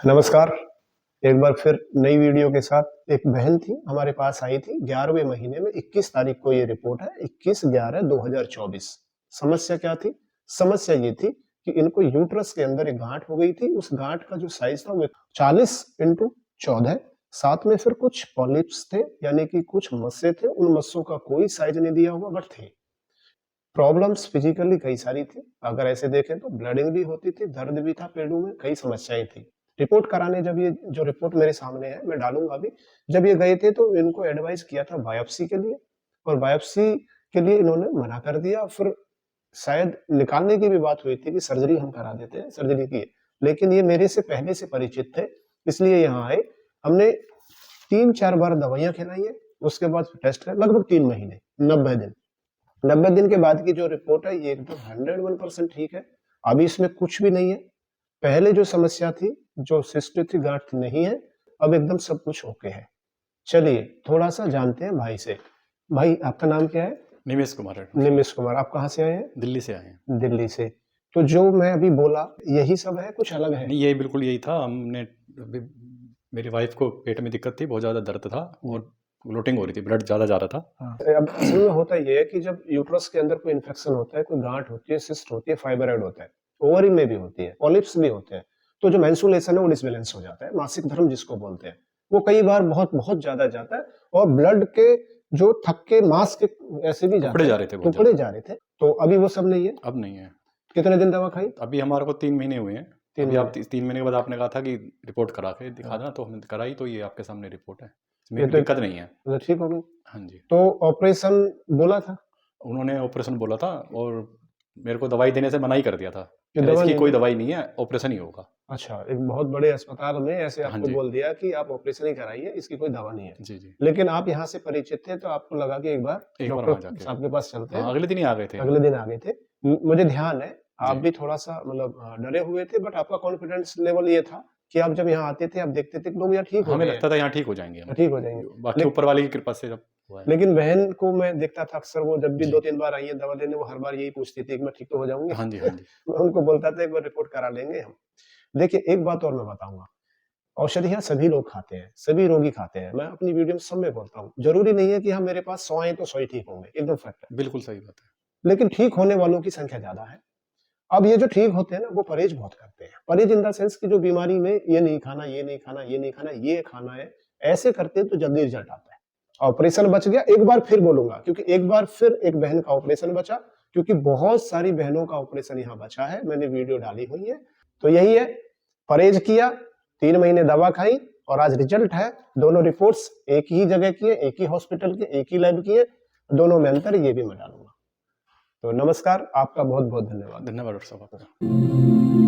नमस्कार। एक बार फिर नई वीडियो के साथ। एक बहन थी हमारे पास आई थी 11वें महीने में 21 तारीख को। ये रिपोर्ट है 21/11/2024। समस्या क्या थी? समस्या ये थी कि इनको यूट्रस के अंदर एक गांठ हो गई थी। उस गांठ का जो साइज था वो 40x14, साथ में फिर कुछ पॉलिप्स थे, यानी कि कुछ मस्से थे। उन मस्सों का कोई साइज नहीं दिया हुआ, बट थे प्रॉब्लम्स। फिजिकली कई सारी थी, अगर ऐसे देखें तो ब्लडिंग भी होती थी, दर्द भी था पेड़ों में, कई समस्याएं थी। रिपोर्ट कराने जब ये जो रिपोर्ट मेरे सामने है मैं डालूंगा अभी, जब ये गए थे तो इनको एडवाइस किया था बायोप्सी के लिए, और बायोप्सी के लिए इन्होंने मना कर दिया। फिर शायद निकालने की भी बात हुई थी कि सर्जरी हम करा देते हैं, सर्जरी की। लेकिन ये मेरे से पहले से परिचित थे, इसलिए यहाँ आए। हमने 3-4 बार दवाइयां खिलाई है, उसके बाद टेस्ट कर लगभग 3 महीने, 90 दिन। 90 दिन के बाद की जो रिपोर्ट है ये एकदम 101% ठीक है। अभी इसमें कुछ भी नहीं है। पहले जो समस्या थी, जो सिस्ट थी, गांठ नहीं है। अब एकदम सब कुछ ओके है। चलिए थोड़ा सा जानते हैं भाई से। भाई आपका नाम क्या है? निमेश कुमार है। निमेश कुमार। आप कहाँ से आए हैं? दिल्ली से आए हैं। दिल्ली से। तो जो मैं अभी बोला यही सब है, कुछ अलग है? नहीं, यही बिल्कुल यही था। हमने अभी मेरी वाइफ को पेट में दिक्कत थी, बहुत ज़्यादा दर्द था और ब्लोटिंग हो रही थी, ब्लड ज़्यादा जा रहा था। हाँ। अब असल में होता ये है कि जब यूट्रस के अंदर कोई इन्फेक्शन होता है, कोई गांठ होती है, सिस्ट होती है, फाइब्रॉइड होता है, ओवरी में भी होती है, पॉलिप्स भी होते हैं, तो जो मेंस्ट्रुएशन है वो डिसबैलेंस हो जाता है, मासिक धर्म जिसको बोलते हैं। वो कई बार बहुत बहुत ज्यादा जाता है, और ब्लड के जो थक्के मांस के ऐसे भी टुकड़े जा रहे थे, बहुत टुकड़े जा रहे थे। तो अभी वो सब नहीं है? अब नहीं है। कितने दिन दवा खाई? अभी हमारे को 3 महीने हुए हैं। 3 अभी आप महीने। 3 महीने के बाद आपने कहा था कि रिपोर्ट करा के दिखा देना, तो हमने कराई, तो ये आपके सामने रिपोर्ट है। इसमें ये तो दिक्कत नहीं है। तो ठीक हो गई। हाँ जी। तो ऑपरेशन बोला था? उन्होंने ऑपरेशन बोला था और मेरे को दवाई देने से मना ही कर दिया था कि कि दवा इसकी नहीं कोई है? दवाई नहीं है, ऑपरेशन ही होगा। अच्छा, एक बहुत बड़े अस्पताल में ऐसे हाँ आपको जी। बोल दिया कि आप ऑपरेशन ही कराइए, इसकी कोई दवा नहीं है। जी, जी। लेकिन आप यहाँ से परिचित थे तो आपको लगा कि एक बार वहाँ डॉक्टर जाके साहब के पास चलते हाँ, हैं। अगले दिन ही आ गए थे। अगले दिन आ गए थे। मुझे ध्यान है आप जी। भी थोड़ा-सा मतलब डरे हुए थे, बट आपका कॉन्फिडेंस लेवल ये था कि आप जब यहाँ आते थे, आप देखते थे कि लोग यहाँ ठीक हो हमें रहे हैं, लगता था यहाँ ठीक हो जाएँगे हम। ठीक हो जाएँगे। बाकी ले ऊपर वाले की कृपा से जब हुआ है। लेकिन बहन को मैं देखता था अक्सर, वो जब भी जी। 2-3 बार आई है दवा लेने, वो हर बार यही पूछती थी कि मैं ठीक तो हो जाऊँगी? हाँ जी, हाँ जी। मैं उनको बोलता था एक बार रिपोर्ट करा लेंगे हम। देखिए एक बात और मैं बताऊँगा, औषधियाँ सभी लोग खाते हैं, सभी रोगी खाते हैं। मैं अपनी वीडियो में सब में बोलता हूँ। ज़रूरी नहीं है कि हाँ मेरे पास 100 आएँ तो 100 ही ठीक होंगे, एकदम फैक्ट है। बिल्कुल सही बात है। लेकिन ठीक होने वालों की संख्या ज़्यादा है। अब ये जो ठीक होते हैं ना, वो परहेज बहुत करते हैं। परहेज इन द सेंस कि जो बीमारी में ये नहीं खाना, ये नहीं खाना, ये नहीं खाना, ये खाना है, ऐसे करते हैं तो जल्दी रिजल्ट आता है। ऑपरेशन बच गया, एक बार फिर बोलूँगा, क्योंकि एक बार फिर एक बहन का ऑपरेशन बचा, क्योंकि बहुत सारी बहनों का ऑपरेशन यहाँ बचा है, मैंने वीडियो डाली हुई है। तो यही है, परहेज किया, 3 महीने दवा खाई, और आज रिजल्ट है। दोनों रिपोर्ट्स एक ही जगह की है, एक ही हॉस्पिटल के, एक ही लैब की है, दोनों में अंतर ये भी मैं डालूँगा। तो नमस्कार, आपका बहुत-बहुत धन्यवाद। धन्यवाद डॉक्टर साहब आपका।